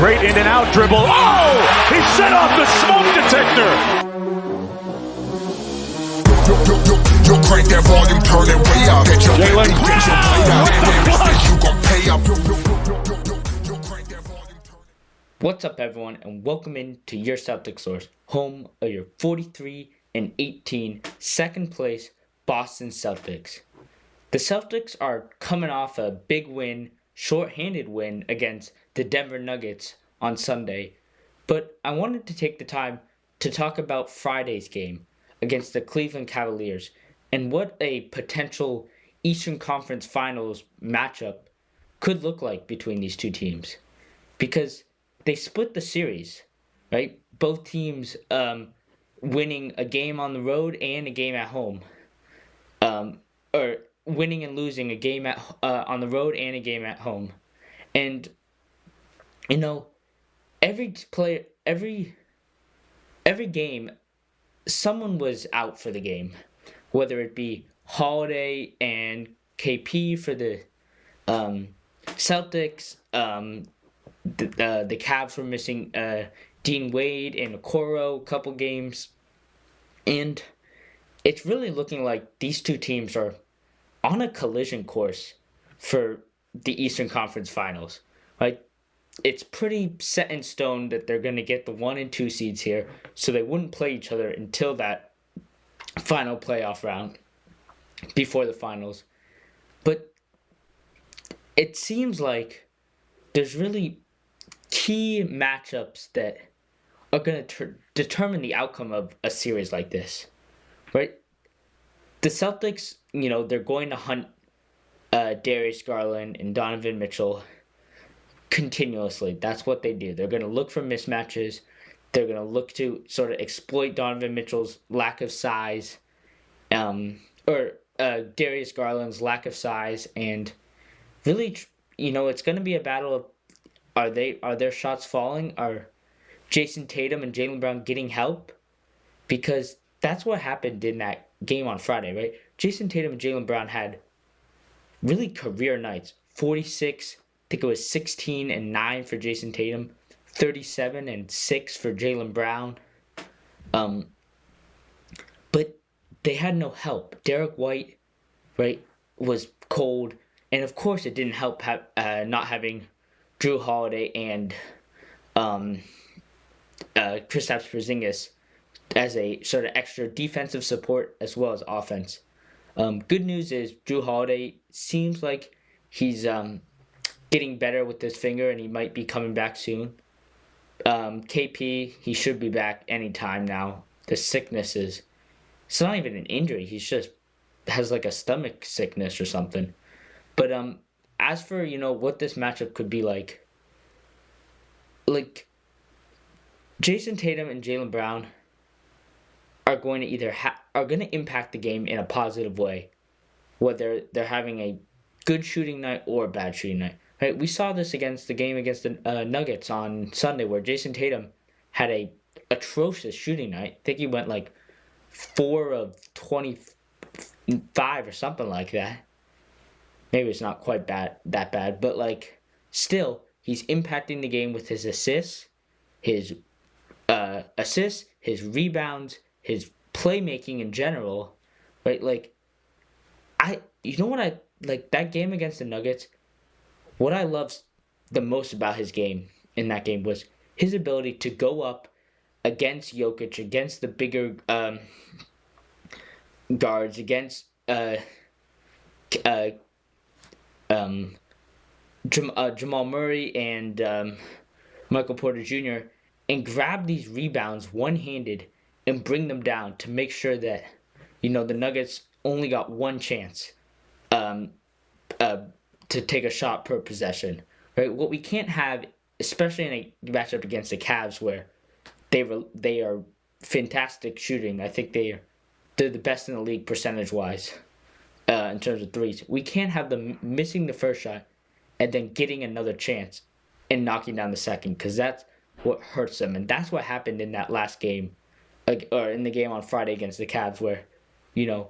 Great in and out dribble. Oh! He set off the smoke detector. You crank that volume, turn it way up. Get your Jaylen. What's up, everyone, and welcome in to your Celtics source, home of your 43-18 second place Boston Celtics. The Celtics are coming off a big win, short-handed win against the Denver Nuggets on Sunday, but I wanted to take the time to talk about Friday's game against the Cleveland Cavaliers and what a potential Eastern Conference Finals matchup could look like between these two teams, because they split the series, right? Both teams winning a game on the road and a game at home, or winning and losing a game on the road and a game at home. And you know, every game, someone was out for the game, whether it be Holiday and KP for the Celtics. The Cavs were missing Dean Wade and Okoro a couple games, and it's really looking like these two teams are on a collision course for the Eastern Conference Finals. Right? It's pretty set in stone that they're going to get the 1 and 2 seeds here, so they wouldn't play each other until that final playoff round before the finals. But it seems like there's really key matchups that are going to determine the outcome of a series like this, right? The Celtics, they're going to hunt Darius Garland and Donovan Mitchell continuously. That's what they do. They're going to look for mismatches. They're going to look to sort of exploit Donovan Mitchell's lack of size, or Darius Garland's lack of size, and really, it's going to be a battle of are their shots falling? Are Jayson Tatum and Jaylen Brown getting help? Because that's what happened in that game on Friday, right? Jayson Tatum and Jaylen Brown had really career nights. 46, I think it was 16 and 9 for Jayson Tatum, 37 and 6 for Jaylen Brown. But they had no help. Derrick White, right, was cold. And of course it didn't help not having Jrue Holiday and Kristaps Porzingis as a sort of extra defensive support as well as offense. Good news is Jrue Holiday seems like he's getting better with his finger and he might be coming back soon. KP, he should be back anytime now. The sickness it's not even an injury. He's just has like a stomach sickness or something. But as for, what this matchup could be like Jayson Tatum and Jaylen Brown are going to either are going to impact the game in a positive way, whether they're having a good shooting night or a bad shooting night. Right? We saw this against the Nuggets on Sunday, where Jayson Tatum had a atrocious shooting night. I think he went 4 of 25 or something like that. Maybe it's not quite that bad, but still, he's impacting the game with his assists, his rebounds, his playmaking in general, right? That game against the Nuggets, what I loved the most about his game in that game was his ability to go up against Jokic, against the bigger guards, against Jamal Murray and Michael Porter Jr., and grab these rebounds one-handed and bring them down to make sure that, the Nuggets only got one chance to take a shot per possession. Right? What we can't have, especially in a matchup against the Cavs where they are fantastic shooting. I think they're the best in the league percentage-wise. In terms of threes, we can't have them missing the first shot and then getting another chance and knocking down the second, because that's what hurts them. And that's what happened in that last game, or in the game on Friday against the Cavs, where the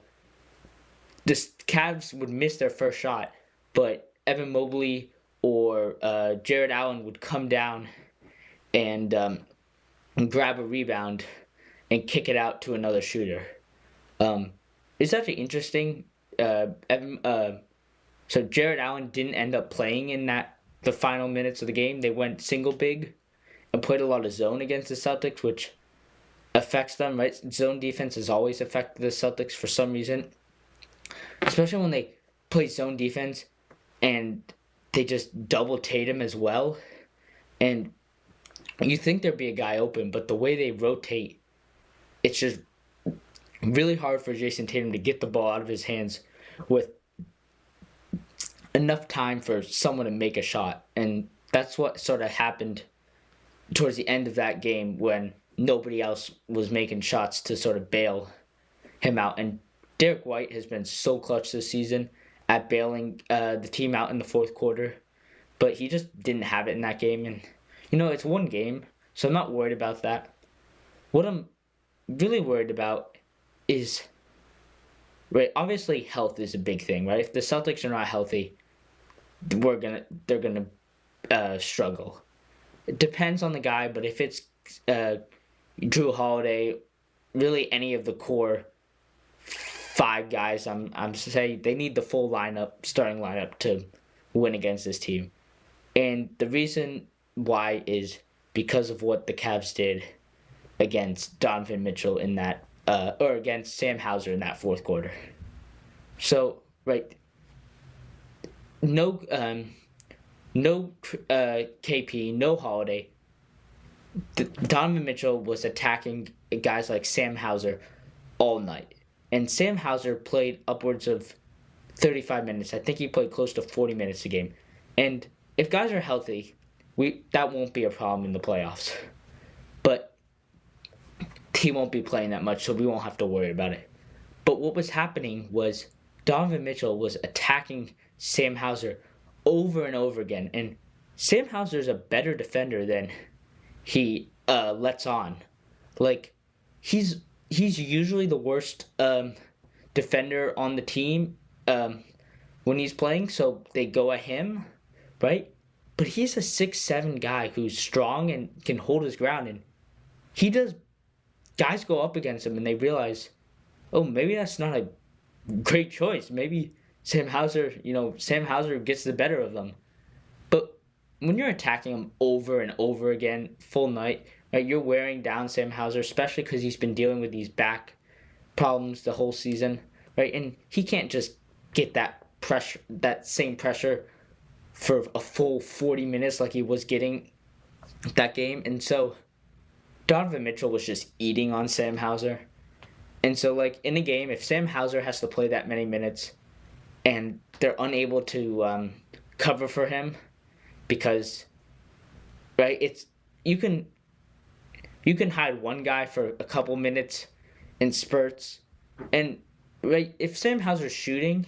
Cavs would miss their first shot, but Evan Mobley or Jared Allen would come down and grab a rebound and kick it out to another shooter. It's actually interesting. So Jared Allen didn't end up playing in the final minutes of the game. They went single big and played a lot of zone against the Celtics, which affects them, right? Zone defense has always affected the Celtics for some reason, especially when they play zone defense and they just double Tatum as well. And you think there'd be a guy open, but the way they rotate, it's just really hard for Jayson Tatum to get the ball out of his hands with enough time for someone to make a shot. And that's what sort of happened towards the end of that game when nobody else was making shots to sort of bail him out. And Derrick White has been so clutch this season at bailing the team out in the fourth quarter, but he just didn't have it in that game. And, it's one game, so I'm not worried about that. What I'm really worried about is, right, obviously health is a big thing, right? If the Celtics are not healthy, they're gonna struggle. It depends on the guy, but if it's Jrue Holiday, really any of the core 5 guys, I'm saying they need the full starting lineup to win against this team. And the reason why is because of what the Cavs did against Donovan Mitchell in that, or against Sam Hauser in that fourth quarter. So, right, no KP, no Holiday. Donovan Mitchell was attacking guys like Sam Hauser all night. And Sam Hauser played upwards of 35 minutes. I think he played close to 40 minutes a game. And if guys are healthy, that won't be a problem in the playoffs. But he won't be playing that much, so we won't have to worry about it. But what was happening was Donovan Mitchell was attacking Sam Hauser over and over again. And Sam Hauser is a better defender than he lets on. Like, he's usually the worst defender on the team when he's playing, so they go at him, right? But he's a 6'7" guy who's strong and can hold his ground, and guys go up against him and they realize, oh, maybe that's not a great choice. Maybe Sam Hauser gets the better of them. But when you're attacking him over and over again, full night, right, you're wearing down Sam Hauser, especially because he's been dealing with these back problems the whole season, right? And he can't just get that same pressure for a full 40 minutes like he was getting that game. And so Donovan Mitchell was just eating on Sam Hauser. And so, like, in a game, if Sam Hauser has to play that many minutes and they're unable to cover for him because, right, you can hide one guy for a couple minutes in spurts. And, right, if Sam Hauser's shooting,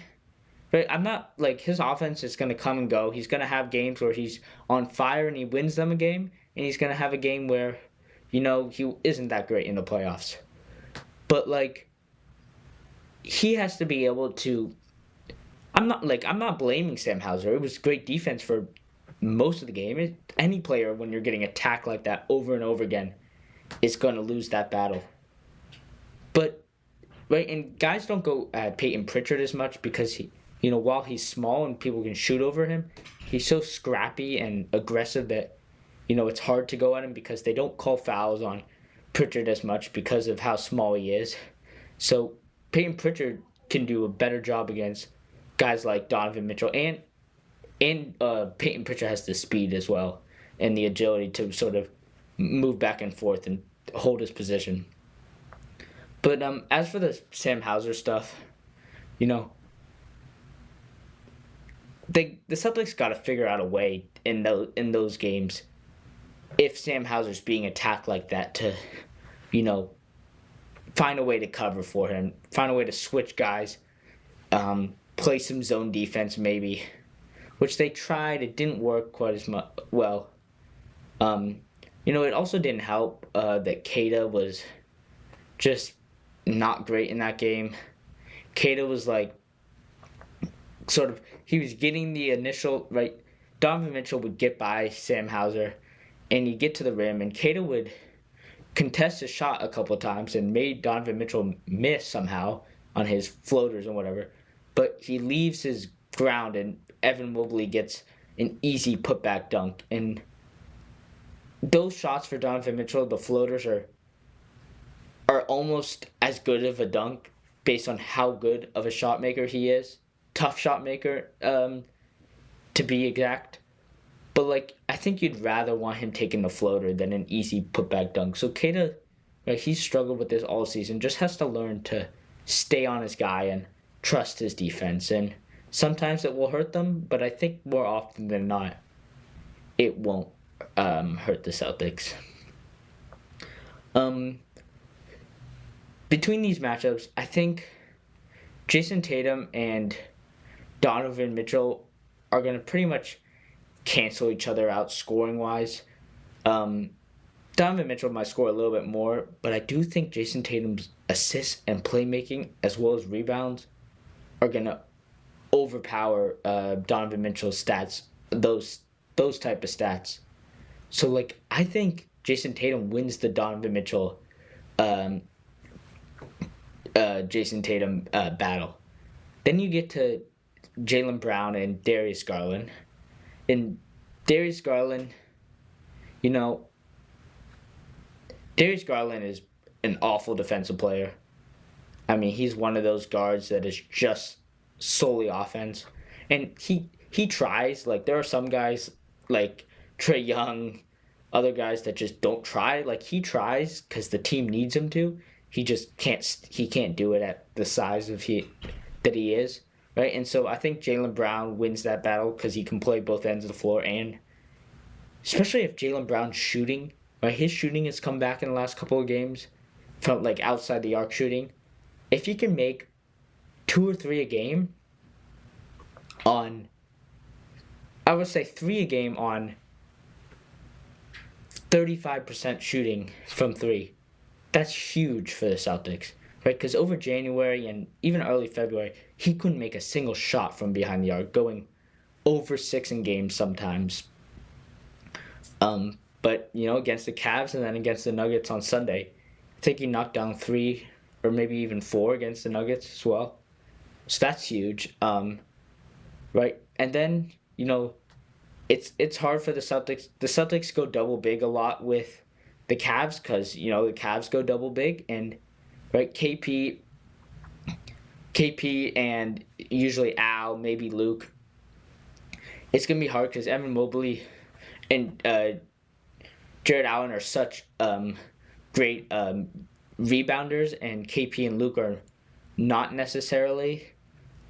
right, I'm not, like, his offense is going to come and go. He's going to have games where he's on fire and he wins them a game, and he's going to have a game where, he isn't that great in the playoffs. But, like, he has to be able to, I'm not blaming Sam Hauser. It was great defense for most of the game. Any player, when you're getting attacked like that over and over again, is going to lose that battle. But, right, and guys don't go at Peyton Pritchard as much because while he's small and people can shoot over him, he's so scrappy and aggressive that, it's hard to go at him because they don't call fouls on Pritchard as much because of how small he is. So Peyton Pritchard can do a better job against guys like Donovan Mitchell, and Peyton Pritchard has the speed as well and the agility to sort of move back and forth and hold his position. But as for the Sam Hauser stuff, the Celtics got to figure out a way in those games if Sam Hauser's being attacked like that to, find a way to cover for him, find a way to switch guys, play some zone defense maybe, which they tried. It didn't work quite as well. It also didn't help that Queta was just not great in that game. Queta was like, he was getting the initial, right, Donovan Mitchell would get by Sam Hauser, and you get to the rim, and Queta would contest his shot a couple of times and made Donovan Mitchell miss somehow on his floaters and whatever. But he leaves his ground, and Evan Mobley gets an easy putback dunk. And those shots for Donovan Mitchell, the floaters are almost as good of a dunk based on how good of a shot maker he is. Tough shot maker, to be exact. But, like, I think you'd rather want him taking the floater than an easy putback dunk. So Queta, he's struggled with this all season, just has to learn to stay on his guy and trust his defense. And sometimes it will hurt them, but I think more often than not, it won't hurt the Celtics. Between these matchups, I think Jayson Tatum and Donovan Mitchell are going to pretty much cancel each other out scoring-wise. Donovan Mitchell might score a little bit more, but I do think Jayson Tatum's assists and playmaking, as well as rebounds, are going to overpower Donovan Mitchell's stats, those type of stats. So, like, I think Jayson Tatum wins the Donovan Mitchell Jayson Tatum battle. Then you get to Jaylen Brown and Darius Garland. And Darius Garland, Darius Garland is an awful defensive player. I mean, he's one of those guards that is just solely offense. And he tries. Like, there are some guys like Trae Young, other guys that just don't try. Like, he tries because the team needs him to. He just can't do it at the size that he is. Right, and so I think Jaylen Brown wins that battle because he can play both ends of the floor, and especially if Jaylen Brown's shooting, right, his shooting has come back in the last couple of games from, like, outside the arc shooting. If he can make 2 or 3 a game on, I would say 3 a game on 35% shooting from 3, that's huge for the Celtics. Right, because over January and even early February, he couldn't make a single shot from behind the arc, going over 6 in games sometimes. But, against the Cavs and then against the Nuggets on Sunday, I think he knocked down 3 or maybe even 4 against the Nuggets as well. So that's huge. Right, and then, it's hard for the Celtics. The Celtics go double big a lot with the Cavs because, the Cavs go double big, and right, KP, and usually Al, maybe Luke. It's going to be hard because Evan Mobley and Jared Allen are such great rebounders, and KP and Luke are not necessarily.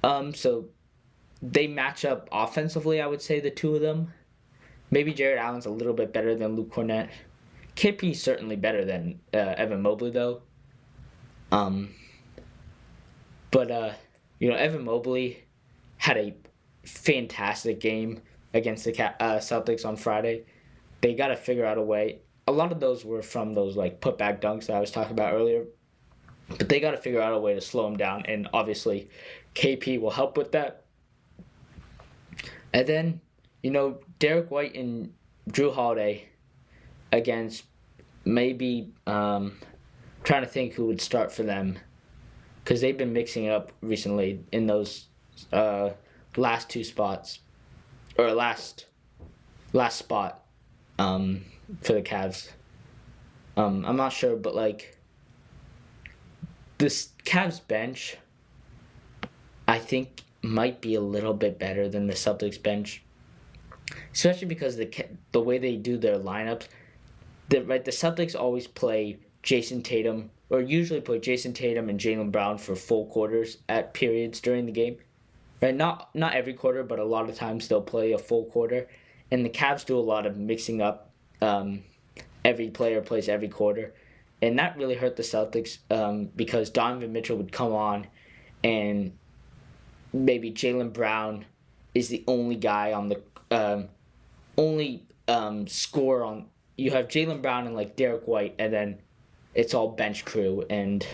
So they match up offensively, I would say, the two of them. Maybe Jared Allen's a little bit better than Luke Cornett. KP's certainly better than Evan Mobley, though. Evan Mobley had a fantastic game against the Celtics on Friday. They got to figure out a way. A lot of those were from those, like, putback dunks that I was talking about earlier. But they got to figure out a way to slow him down, and obviously KP will help with that. And then, Derrick White and Jrue Holiday against maybe trying to think who would start for them, because they've been mixing it up recently in those last 2 spots, or last spot for the Cavs. I'm not sure, but, like, this Cavs bench, I think, might be a little bit better than the Celtics bench, especially because the way they do their lineups. The Celtics always play Jayson Tatum, or usually play Jayson Tatum and Jaylen Brown for full quarters at periods during the game. Right? Not every quarter, but a lot of times they'll play a full quarter. And the Cavs do a lot of mixing up. Every player plays every quarter. And that really hurt the Celtics because Donovan Mitchell would come on, and maybe Jaylen Brown is the only guy on the score on. You have Jaylen Brown and, like, Derrick White, and then it's all bench crew. And,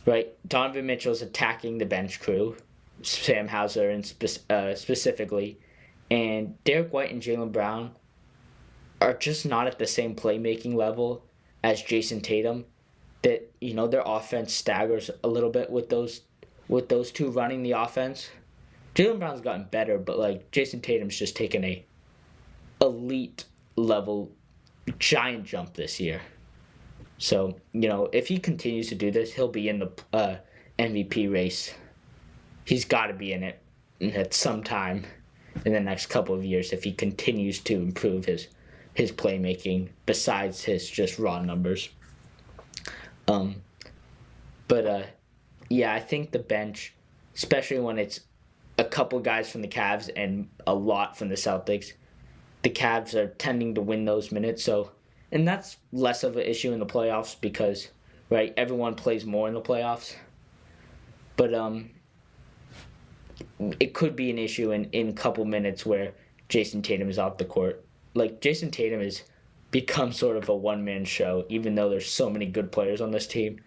right, Donovan Mitchell's attacking the bench crew, Sam Hauser and specifically. And Derrick White and Jaylen Brown are just not at the same playmaking level as Jayson Tatum. That, their offense staggers a little bit with those two running the offense. Jaylen Brown's gotten better, but Jayson Tatum's just taken a elite level giant jump this year. So, if he continues to do this, he'll be in the MVP race. He's got to be in it at some time in the next couple of years if he continues to improve his playmaking besides his just raw numbers. I think the bench, especially when it's a couple guys from the Cavs and a lot from the Celtics, the Cavs are tending to win those minutes. And that's less of an issue in the playoffs because, right, everyone plays more in the playoffs. But it could be an issue in a couple minutes where Jayson Tatum is off the court. Jayson Tatum has become sort of a one-man show, even though there's so many good players on this team.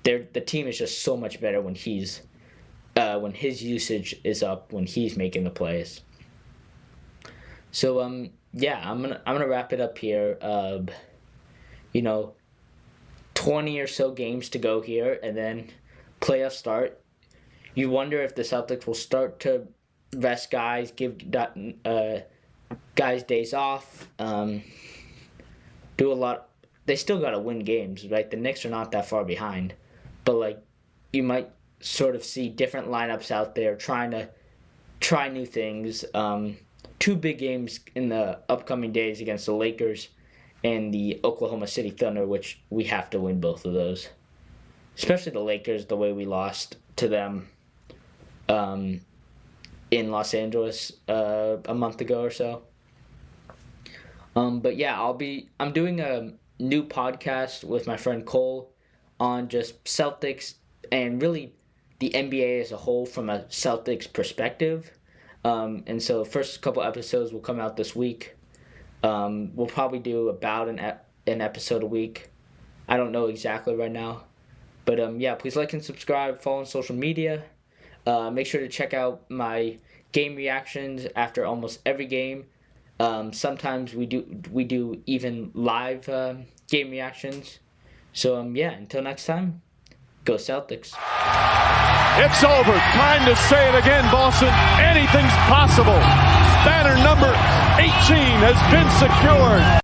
The team is just so much better when when his usage is up, when he's making the plays. So I'm gonna wrap it up here. 20 or so games to go here, and then playoffs start. You wonder if the Celtics will start to rest guys, give guys days off, do a lot. They still got to win games, right? The Knicks are not that far behind, but you might sort of see different lineups out there trying to try new things. 2 big games in the upcoming days against the Lakers and the Oklahoma City Thunder, which we have to win both of those. Especially the Lakers, the way we lost to them in Los Angeles a month ago or so. I'm doing a new podcast with my friend Cole on just Celtics and really the NBA as a whole from a Celtics perspective. And so the first couple episodes will come out this week. We'll probably do about an episode a week. I don't know exactly right now. But please like and subscribe, follow on social media. Make sure to check out my game reactions after almost every game. Sometimes we do even live game reactions. So until next time, go Celtics. It's over. Time to say it again, Boston. Anything's possible. Banner number 18 has been secured.